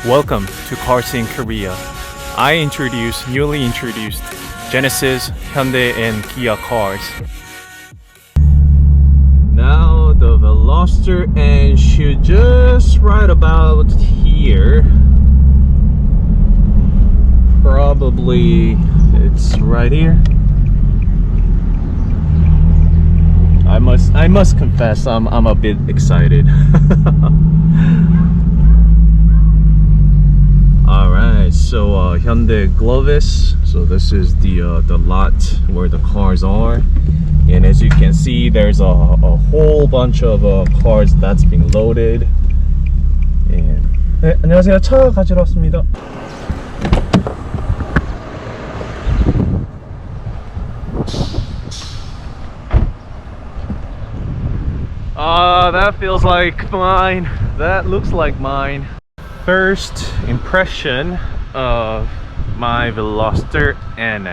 Welcome to CarSceneKorea. I introduce newly introduced Genesis, Hyundai and Kia cars. Now the Veloster N should just right about here. Probably it's right here. I must confess I'm a bit excited. Alright, so Hyundai Glovis. So this is the lot where the cars are, and as you can see there's a whole bunch of cars that's been loaded. And 네, 안녕하세요. 차 가지러 왔습니다. That feels like mine. That looks like mine. First impression of my Veloster N.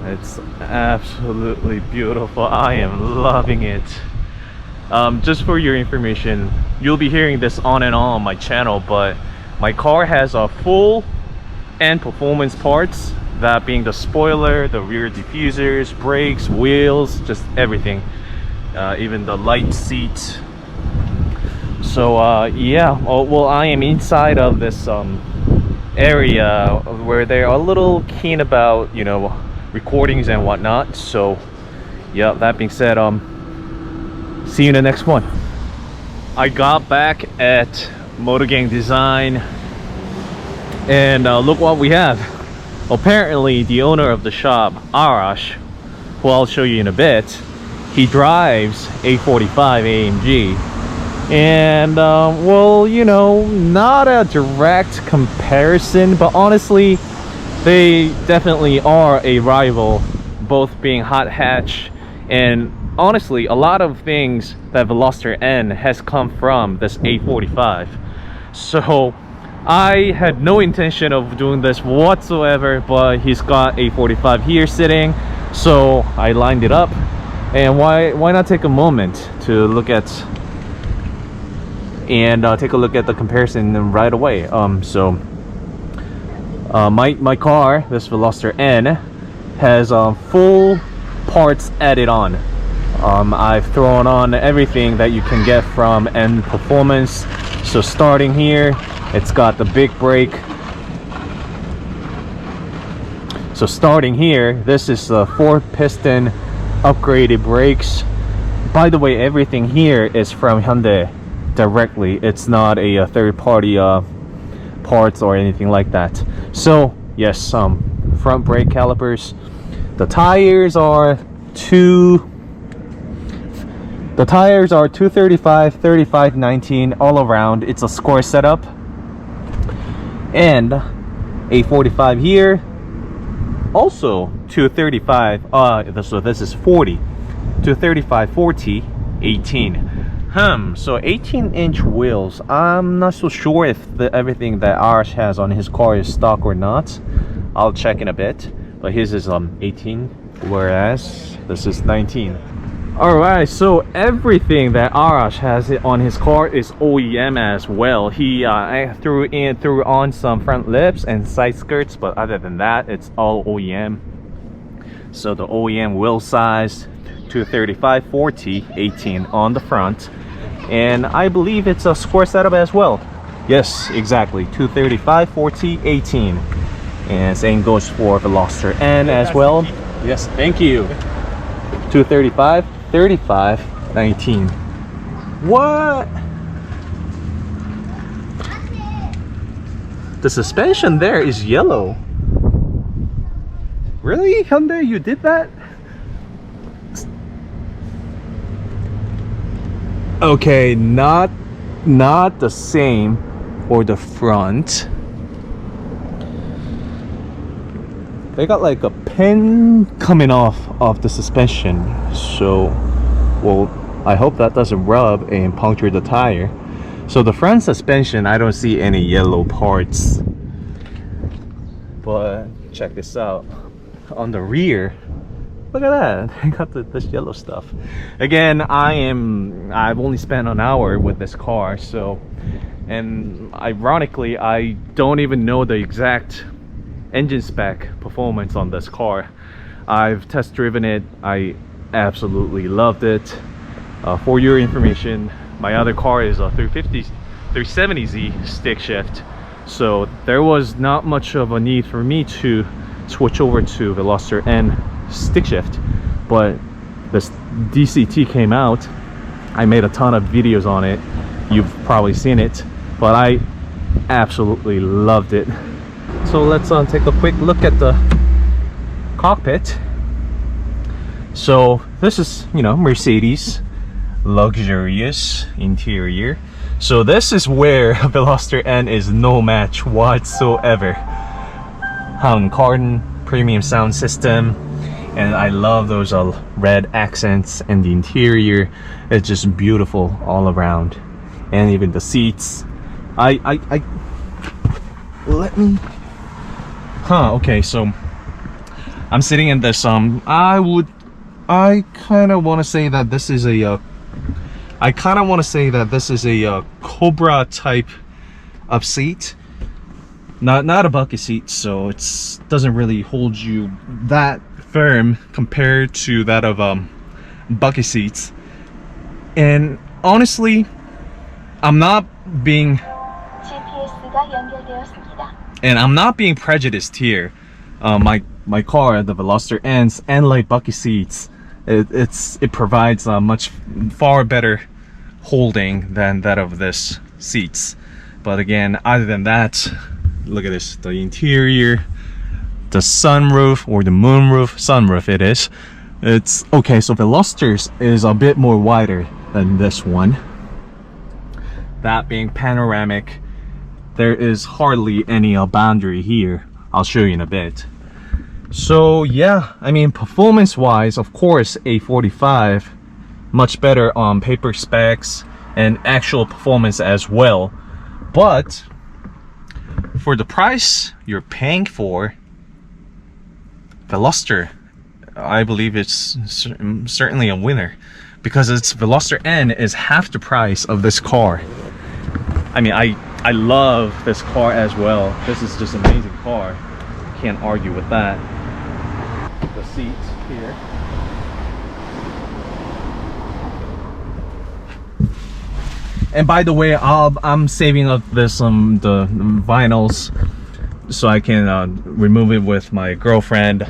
It's absolutely beautiful. I am loving it. Just for your information, you'll be hearing this on and on my channel, but my car has a full and performance parts, that being the spoiler, the rear diffusers, brakes, wheels, just everything, even the light seat. So yeah, well, I am inside of this area where they're a little keen about, you know, recordings and whatnot. So yeah, that being said, see you in the next one. I got back at Motor Gang Design, and look what we have. Apparently the owner of the shop, Arash, who I'll show you in a bit, he drives A45 AMG, and well, you know, not a direct comparison, but honestly they definitely are a rival, both being hot hatch, and honestly a lot of things that Veloster N has come from this A45. So I had no intention of doing this whatsoever, but he's got A45 here sitting, so I lined it up. And why not take a moment to look at and take a look at the comparison right away. My car, this Veloster N, has full parts added on. I've thrown on everything that you can get from N Performance. So starting here, it's got the big brake. So starting here, this is the 4-piston upgraded brakes. By the way, everything here is from Hyundai directly. It's not a third-party parts or anything like that. So yes, front brake calipers. The tires are 235, 35, 19 all around. It's a score setup. And A45 here, also 235. So this is 40, 235, 40, 18. So 18-inch wheels. I'm not so sure if everything that Arash has on his car is stock or not. I'll check in a bit. But his is 18, whereas this is 19. Alright, so everything that Arash has on his car is OEM as well. He threw on some front lips and side skirts, but other than that, it's all OEM. So the OEM wheel size, 235, 40, 18 on the front, and I believe it's a square setup as well. Yes, exactly, 235, 40, 18, and same goes for Veloster N as well. Yes, thank you. 235, 35, 19. What? The suspension there is yellow. Really, Hyundai, you did that? Okay, not the same for the front. They got like a pin coming off of the suspension, so well, I hope that doesn't rub and puncture the tire. So the front suspension, I don't see any yellow parts, but check this out. On the rear, Look at that. I got this yellow stuff. Again, I've only spent an hour with this car, so, and ironically, I don't even know the exact engine spec performance on this car. I've test driven it. I absolutely loved it. For your information, my other car is a 370Z stick shift, so there was not much of a need for me to switch over to Veloster N stick shift. But this DCT came out. I made a ton of videos on it. You've probably seen it, but I absolutely loved it. So let's take a quick look at the cockpit. So this is, you know, Mercedes luxurious interior. So this is where Veloster N is no match whatsoever. Carbon premium sound system, and I love those red accents, and the interior is just beautiful all around, and even the seats. Okay, so I'm sitting in this I kind of want to say that this is a Cobra type of seat, not a bucket seat, so it doesn't really hold you that firm compared to that of bucket seats. And honestly, I'm not being prejudiced here. My car, the Veloster N's, and like bucket seats, it provides a much far better holding than that of this seats. But again, other than that, look at this, the interior, the sunroof, or the moonroof, sunroof it is. It's okay, so Veloster's is a bit more wider than this one. That being panoramic, there is hardly any boundary here. I'll show you in a bit. So yeah, I mean, performance wise, of course, A45 much better on paper specs and actual performance as well, but for the price you're paying for, Veloster, I believe it's certainly a winner, because its Veloster N is half the price of this car. I mean, I love this car as well. This is just an amazing car. Can't argue with that. The seats here. And by the way, I'm saving up this the vinyls so I can remove it with my girlfriend.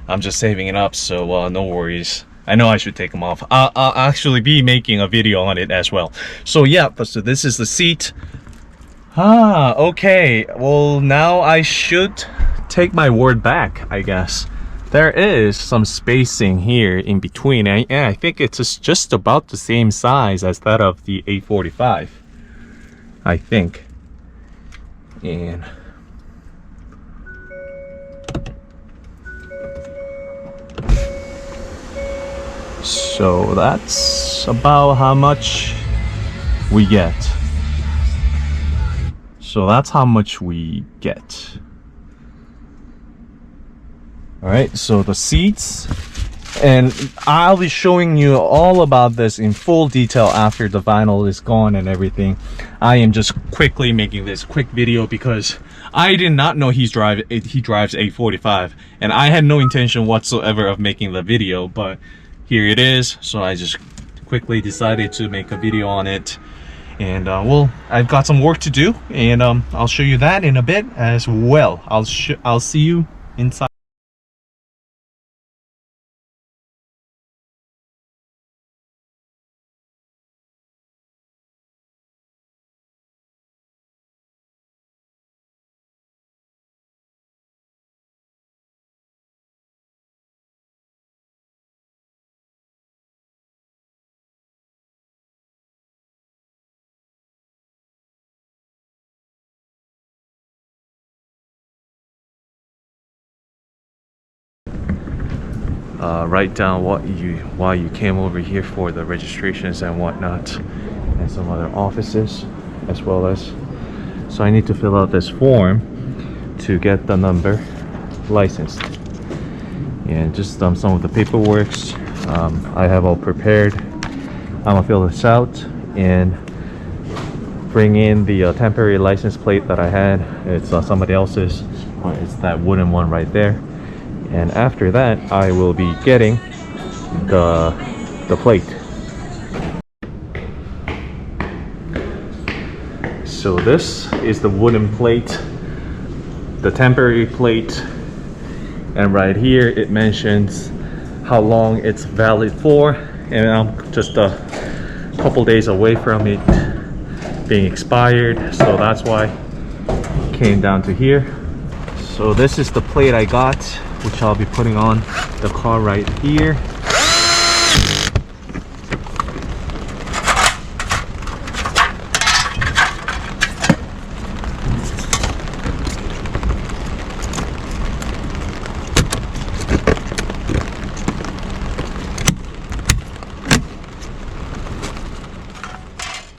I'm just saving it up, so no worries. I know I should take them off. I'll actually be making a video on it as well. So yeah, so this is the seat. Okay, well now I should take my word back, I guess. There is some spacing here in between, and I think it's just about the same size as that of the A45, I think. And so that's about how much we get. So that's how much we get. Alright, so the seats, and I'll be showing you all about this in full detail after the vinyl is gone and everything. I am just quickly making this quick video because I did not know he drives A45, and I had no intention whatsoever of making the video, but here it is. So I just quickly decided to make a video on it. And well, I've got some work to do, and I'll show you that in a bit as well. I'll see you inside. Write down why you came over here for the registrations and whatnot, and some other offices as well as. So I need to fill out this form to get the number licensed. and just some of the paperwork I have all prepared. I'm gonna fill this out and bring in the temporary license plate that I had. It's somebody else's. It's that wooden one right there. And after that, I will be getting the plate. So this is the wooden plate, the temporary plate, and right here it mentions how long it's valid for, and I'm just a couple days away from it being expired, so that's why I came down to here. So this is the plate I got, which I'll be putting on the car right here.